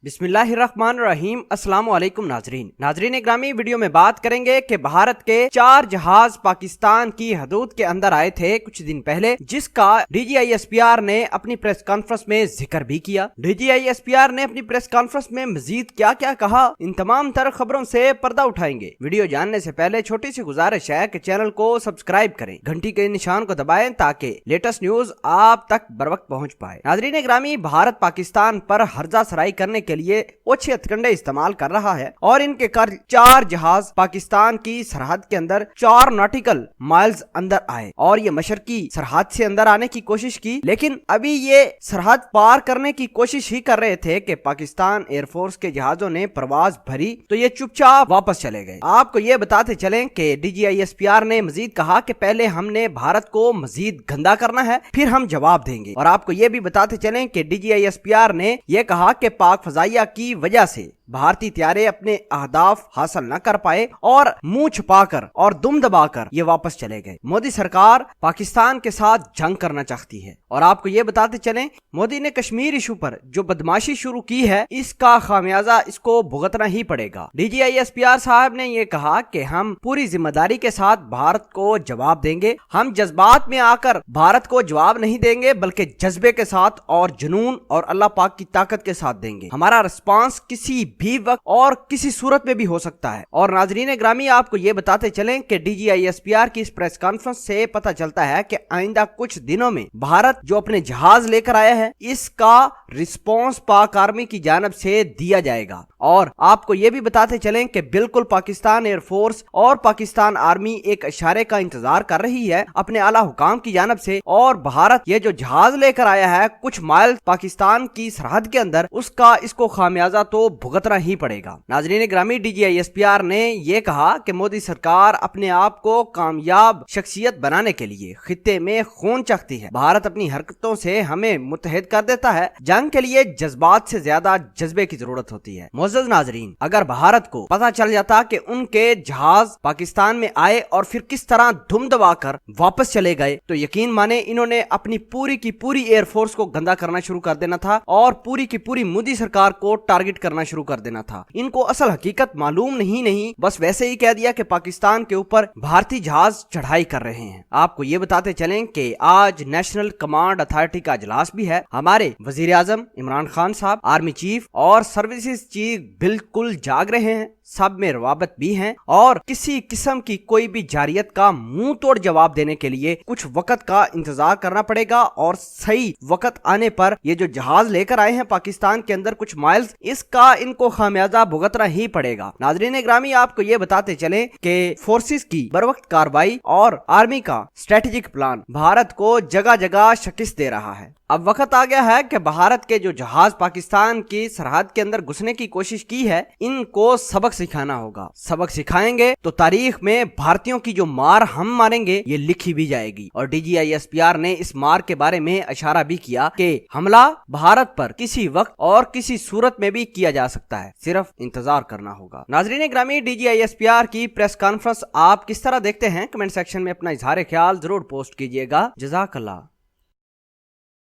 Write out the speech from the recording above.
बिस्मिल्लाहिर्रहमानिर्रहीम। अस्सलाम वालेकुम नाजरीन ग्रामी, वीडियो में बात करेंगे कि भारत के 4 जहाज पाकिस्तान की हदूद के अंदर आए थे कुछ दिन पहले, जिसका DGI-SPR ने अपनी प्रेस कॉन्फ्रेंस में जिक्र भी किया। DGI-SPR ने अपनी प्रेस कॉन्फ्रेंस में मजीद क्या क्या कहा, इन तमाम तर खबरों से पर्दा उठाएंगे। वीडियो जानने से पहले छोटी सी गुजारिश है कि चैनल को सब्सक्राइब करें, घंटी के निशान को दबाएं ताकि लेटेस्ट न्यूज आप तक बर वक्त पहुँच पाए। नाजरीन ग्रामी, भारत पाकिस्तान पर हर्जा सराई करने के लिए ओछे हथकंडे इस्तेमाल कर रहा है और इनके कर 4 जहाज पाकिस्तान की सरहद के अंदर 4 नॉटिकल माइल्स अंदर आए और ये मशरकी सरहद से अंदर आने की कोशिश की, लेकिन अभी ये सरहद पार करने की कोशिश ही कर रहे थे कि पाकिस्तान एयरफोर्स के जहाजों ने परवाज भरी तो ये चुपचाप वापस चले गए। आपको ये बताते चलें कि DGI-SPR ने मजीद कहा कि पहले हमने भारत को मजीद गंदा करना है, फिर हम जवाब देंगे। और आपको ये भी बताते चलें कि DGI-SPR ने यह कहा कि पाक फजाइया की वजह से भारतीय त्यारे अपने अहदाफ हासिल न कर पाए और मुंह छुपाकर और दुम दबाकर ये वापस चले गए। मोदी सरकार पाकिस्तान के साथ जंग करना चाहती है और आपको ये बताते चलें, मोदी ने कश्मीर इशू पर जो बदमाशी शुरू की है, इसका खामियाजा इसको भुगतना ही पड़ेगा। DGI-SPR साहब ने ये कहा कि हम पूरी जिम्मेदारी के साथ भारत को जवाब देंगे। हम जज्बात में आकर भारत को जवाब नहीं देंगे, बल्कि जज्बे के साथ और जुनून और अल्लाह पाक की ताकत के साथ देंगे। हमारा रिस्पांस किसी भी वक्त और किसी सूरत में भी हो सकता है। और नाजरीन ग्रामी, आपको ये बताते चलें कि DGI-SPR की इस प्रेस कॉन्फ्रेंस से पता चलता है कि आइंदा कुछ दिनों में भारत जो अपने जहाज लेकर आया है, इसका रिस्पांस पाक आर्मी की जानब से दिया जाएगा। और आपको ये भी बताते चलें कि बिल्कुल पाकिस्तान एयरफोर्स और पाकिस्तान आर्मी एक इशारे का इंतजार कर रही है अपने आला हुकाम की जानब से, और भारत ये जो जहाज लेकर आया है कुछ माइल पाकिस्तान की सरहद के अंदर, उसका इसको खामियाजा तो भुगतना ही पड़ेगा। नाजरीन ग्रामी, DGI-SPR ने यह कहा कि मोदी सरकार अपने आप को कामयाब शख्सियत बनाने के लिए खित्ते में खून चाहती है। भारत अपनी हरकतों से हमें मुत्तहिद कर देता है। जंग के लिए जज्बात से ज्यादा जज्बे की जरूरत होती है। मोअज़्ज़ज़ नाजरीन, अगर भारत को पता चल जाता कि उनके जहाज पाकिस्तान में आए और फिर किस तरह धुम दबाकर वापस चले गए, तो यकीन माने इन्होंने अपनी पूरी की पूरी एयरफोर्स को गंदा करना शुरू कर देना था और पूरी की पूरी मोदी सरकार को टारगेट करना शुरू कर देना था। इनको असल हकीकत मालूम नहीं, बस वैसे ही कह दिया कि पाकिस्तान के ऊपर भारतीय जहाज चढ़ाई कर रहे हैं। आपको ये बताते चलें कि आज नेशनल कमांड अथॉरिटी का इजलास भी है। हमारे वजीर आजम इमरान खान साहब, आर्मी चीफ और सर्विसेज चीफ बिल्कुल जाग रहे हैं, सब में रवाबत भी हैं और किसी किस्म की कोई भी जारियत का मुंह तोड़ जवाब देने के लिए कुछ वक्त का इंतजार करना पड़ेगा। और सही वक्त आने पर ये जो जहाज लेकर आए हैं पाकिस्तान के अंदर कुछ माइल्स, इसका इनको खामियाजा भुगतना ही पड़ेगा। नाजरीन ग्रामी, आपको ये बताते चले कि फोर्सेस की बरवक्त कार्रवाई और आर्मी का स्ट्रेटेजिक प्लान भारत को जगह जगह शिकस्त दे रहा है। अब वक्त आ गया है कि भारत के जो जहाज पाकिस्तान की सरहद के अंदर घुसने की कोशिश की है, इनको सबक सिखाना होगा। सबक सिखाएंगे तो तारीख में भारतीयों की जो मार हम मारेंगे ये लिखी भी जाएगी। और DGI-SPR ने इस मार के बारे में इशारा भी किया कि हमला भारत पर किसी वक्त और किसी सूरत में भी किया जा सकता है, सिर्फ इंतजार करना होगा। नाजरीन ग्रामी, DGI-SPR की प्रेस कॉन्फ्रेंस आप किस तरह देखते हैं? कमेंट सेक्शन में अपना इजहार ख्याल जरूर पोस्ट कीजिएगा। जज़ाकल्लाह।